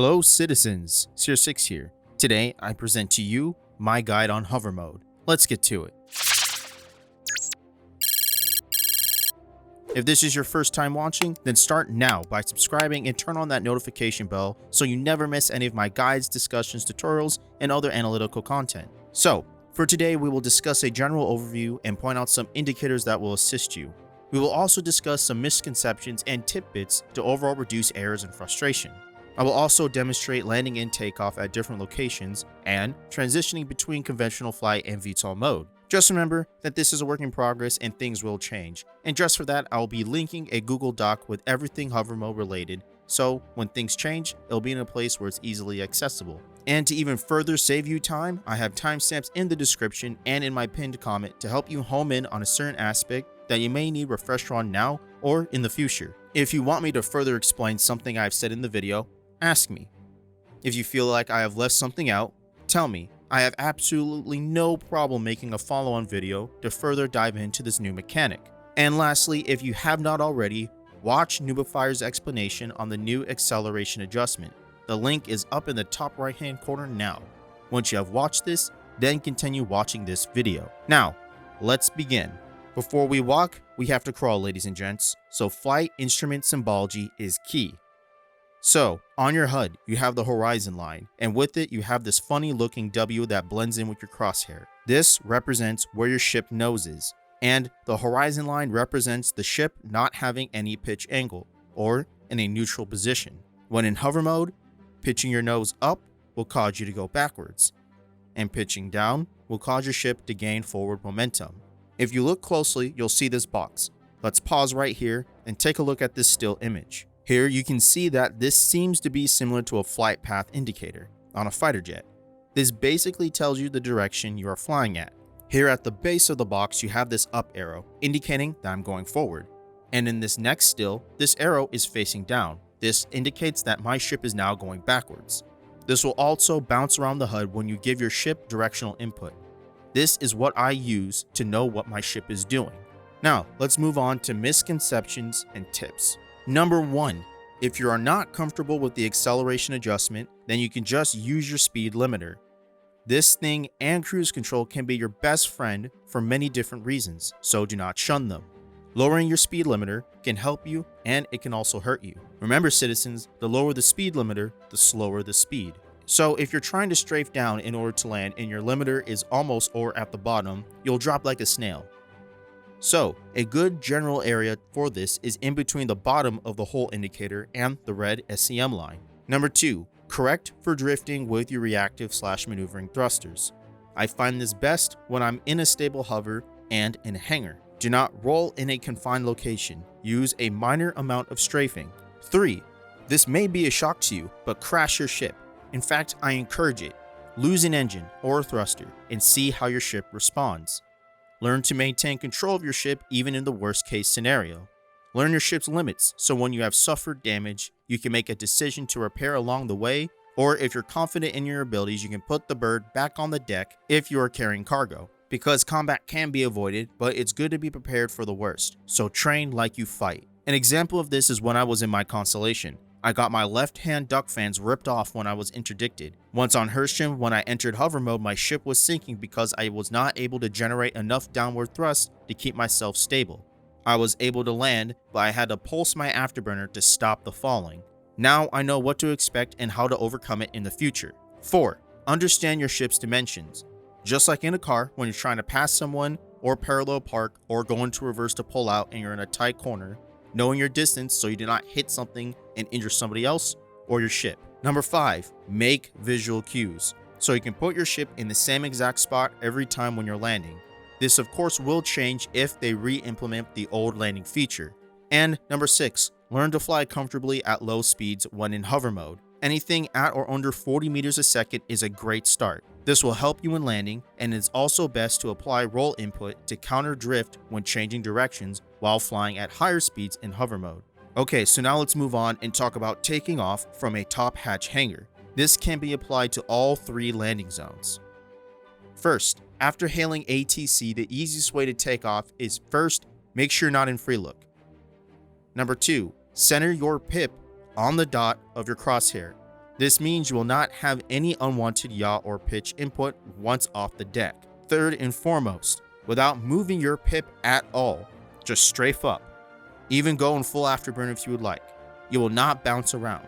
Hello citizens, Seer6 here. Today I present to you my guide on hover mode. Let's get to it. If this is your first time watching, then start now by subscribing and turn on that notification bell so you never miss any of my guides, discussions, tutorials, and other analytical content. So, for today we will discuss a general overview and point out some indicators that will assist you. We will also discuss some misconceptions and tidbits to overall reduce errors and frustration. I will also demonstrate landing and takeoff at different locations and transitioning between conventional flight and VTOL mode. Just remember that this is a work in progress and things will change. And just for that, I will be linking a Google Doc with everything hover mode related, so when things change, it'll be in a place where it's easily accessible. And to even further save you time, I have timestamps in the description and in my pinned comment to help you home in on a certain aspect that you may need refresher on now or in the future. If you want me to further explain something I've said in the video, ask me. If you feel like I have left something out, tell me. I have absolutely no problem making a follow-on video to further dive into this new mechanic. And lastly, if you have not already, watch Noobifier's explanation on the new acceleration adjustment. The link is up in the top right hand corner now. Once you have watched this, then continue watching this video. Now, let's begin. Before we walk, we have to crawl, ladies and gents, so flight instrument symbology is key. So, on your HUD, you have the horizon line, and with it you have this funny looking W that blends in with your crosshair. This represents where your ship nose is, and the horizon line represents the ship not having any pitch angle, or in a neutral position. When in hover mode, pitching your nose up will cause you to go backwards, and pitching down will cause your ship to gain forward momentum. If you look closely, you'll see this box. Let's pause right here and take a look at this still image. Here you can see that this seems to be similar to a flight path indicator on a fighter jet. This basically tells you the direction you are flying at. Here at the base of the box you have this up arrow indicating that I'm going forward. And in this next still, this arrow is facing down. This indicates that my ship is now going backwards. This will also bounce around the HUD when you give your ship directional input. This is what I use to know what my ship is doing. Now let's move on to misconceptions and tips. Number 1, if you are not comfortable with the acceleration adjustment, then you can just use your speed limiter. This thing and cruise control can be your best friend for many different reasons, so do not shun them. Lowering your speed limiter can help you and it can also hurt you. Remember citizens, the lower the speed limiter, the slower the speed. So if you're trying to strafe down in order to land and your limiter is almost or at the bottom, you'll drop like a snail. So, a good general area for this is in between the bottom of the hole indicator and the red SCM line. Number 2, correct for drifting with your reactive/maneuvering thrusters. I find this best when I'm in a stable hover and in a hangar. Do not roll in a confined location. Use a minor amount of strafing. 3, this may be a shock to you, but crash your ship. In fact, I encourage it. Lose an engine or a thruster and see how your ship responds. Learn to maintain control of your ship even in the worst case scenario. Learn your ship's limits so when you have suffered damage, you can make a decision to repair along the way, or if you're confident in your abilities, you can put the bird back on the deck if you are carrying cargo. Because combat can be avoided, but it's good to be prepared for the worst, so train like you fight. An example of this is when I was in my constellation. I got my left-hand duct fans ripped off when I was interdicted. Once on Herschel, when I entered hover mode, my ship was sinking because I was not able to generate enough downward thrust to keep myself stable. I was able to land, but I had to pulse my afterburner to stop the falling. Now I know what to expect and how to overcome it in the future. 4. Understand your ship's dimensions. Just like in a car, when you're trying to pass someone or parallel park or go into reverse to pull out and you're in a tight corner, knowing your distance so you do not hit something and injure somebody else or your ship. Number 5, make visual cues, so you can put your ship in the same exact spot every time when you're landing. This of course will change if they re-implement the old landing feature. And number 6, learn to fly comfortably at low speeds when in hover mode. Anything at or under 40 meters a second is a great start. This will help you in landing, and it's also best to apply roll input to counter drift when changing directions while flying at higher speeds in hover mode. Okay, so now let's move on and talk about taking off from a top hatch hangar. This can be applied to all 3 landing zones. First, after hailing ATC, the easiest way to take off is first, make sure you're not in free look. Number 2, center your pip on the dot of your crosshair. This means you will not have any unwanted yaw or pitch input once off the deck. Third and foremost, without moving your pip at all, just strafe up. Even go in full afterburner if you would like. You will not bounce around.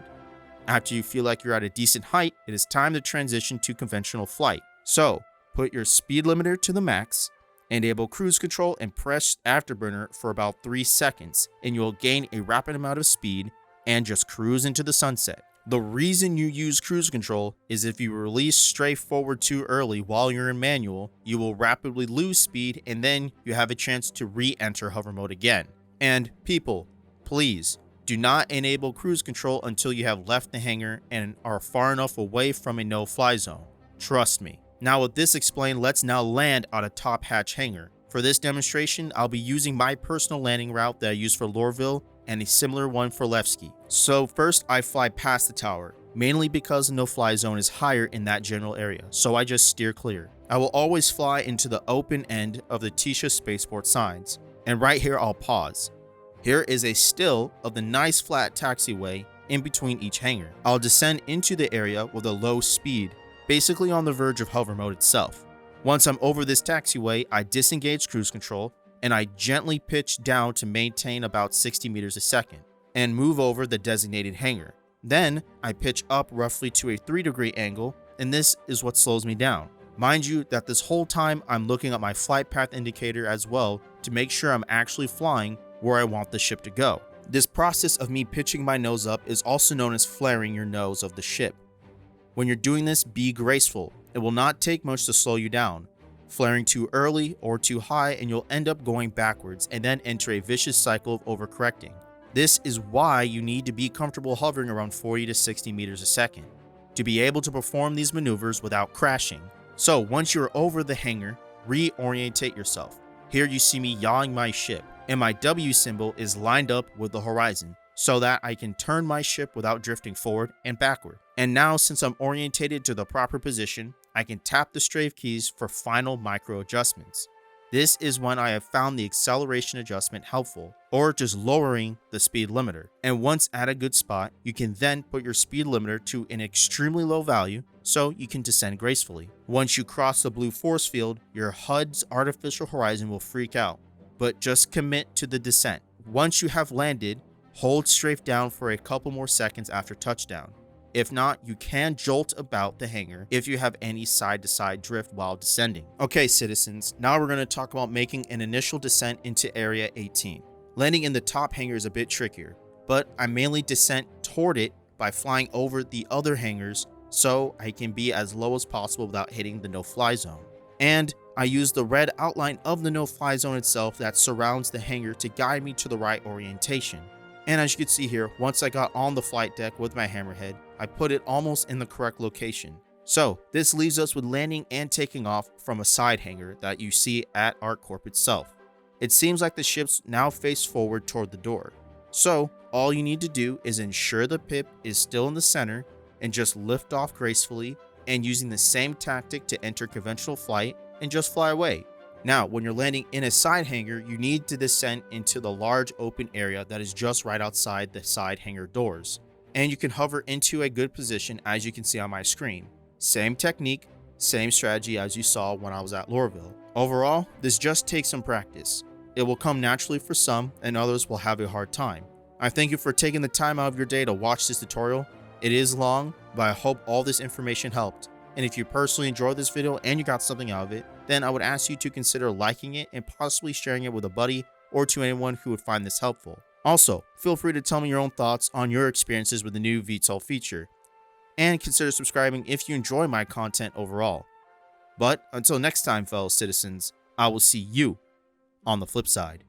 After you feel like you're at a decent height, it is time to transition to conventional flight. So, put your speed limiter to the max, enable cruise control and press afterburner for about 3 seconds, and you will gain a rapid amount of speed and just cruise into the sunset. The reason you use cruise control is if you release strafe forward too early while you're in manual, you will rapidly lose speed and then you have a chance to re-enter hover mode again. And people, please, do not enable cruise control until you have left the hangar and are far enough away from a no-fly zone. Trust me. Now with this explained, let's now land on a top hatch hangar. For this demonstration, I'll be using my personal landing route that I use for Lorville and a similar one for Levski. So first I fly past the tower, mainly because the no-fly zone is higher in that general area, so I just steer clear. I will always fly into the open end of the Tisha spaceport signs, and right here I'll pause. Here is a still of the nice flat taxiway in between each hangar. I'll descend into the area with a low speed, basically on the verge of hover mode itself. Once I'm over this taxiway, I disengage cruise control and I gently pitch down to maintain about 60 meters a second and move over the designated hangar. Then I pitch up roughly to a 3-degree angle, and this is what slows me down. Mind you that this whole time I'm looking at my flight path indicator as well to make sure I'm actually flying where I want the ship to go. This process of me pitching my nose up is also known as flaring your nose of the ship. When you're doing this, be graceful. It will not take much to slow you down. Flaring too early or too high and you'll end up going backwards and then enter a vicious cycle of overcorrecting. This is why you need to be comfortable hovering around 40 to 60 meters a second to be able to perform these maneuvers without crashing. So once you're over the hangar, reorientate yourself. Here you see me yawing my ship, and my W symbol is lined up with the horizon so that I can turn my ship without drifting forward and backward. And now since I'm orientated to the proper position, I can tap the strafe keys for final micro adjustments. This is when I have found the acceleration adjustment helpful, or just lowering the speed limiter. And once at a good spot, you can then put your speed limiter to an extremely low value so you can descend gracefully. Once you cross the blue force field, your HUD's artificial horizon will freak out, but just commit to the descent. Once you have landed, hold strafe down for a couple more seconds after touchdown. If not, you can jolt about the hangar if you have any side-to-side drift while descending. Okay, citizens, now we're going to talk about making an initial descent into Area 18. Landing in the top hangar is a bit trickier, but I mainly descent toward it by flying over the other hangars so I can be as low as possible without hitting the no-fly zone. And I use the red outline of the no-fly zone itself that surrounds the hangar to guide me to the right orientation. And as you can see here, once I got on the flight deck with my hammerhead, I put it almost in the correct location. So this leaves us with landing and taking off from a side hangar that you see at arccorp itself. It seems like the ships now face forward toward the door. So all you need to do is ensure the pip is still in the center and just lift off gracefully and using the same tactic to enter conventional flight and just fly away. Now, when you're landing in a side hangar, you need to descend into the large open area that is just right outside the side hangar doors. And you can hover into a good position as you can see on my screen. Same technique, same strategy as you saw when I was at Lorville. Overall, this just takes some practice. It will come naturally for some and others will have a hard time. I thank you for taking the time out of your day to watch this tutorial. It is long, but I hope all this information helped. And if you personally enjoyed this video and you got something out of it, then I would ask you to consider liking it and possibly sharing it with a buddy or to anyone who would find this helpful. Also, feel free to tell me your own thoughts on your experiences with the new VTOL feature. And consider subscribing if you enjoy my content overall. But until next time, fellow citizens, I will see you on the flip side.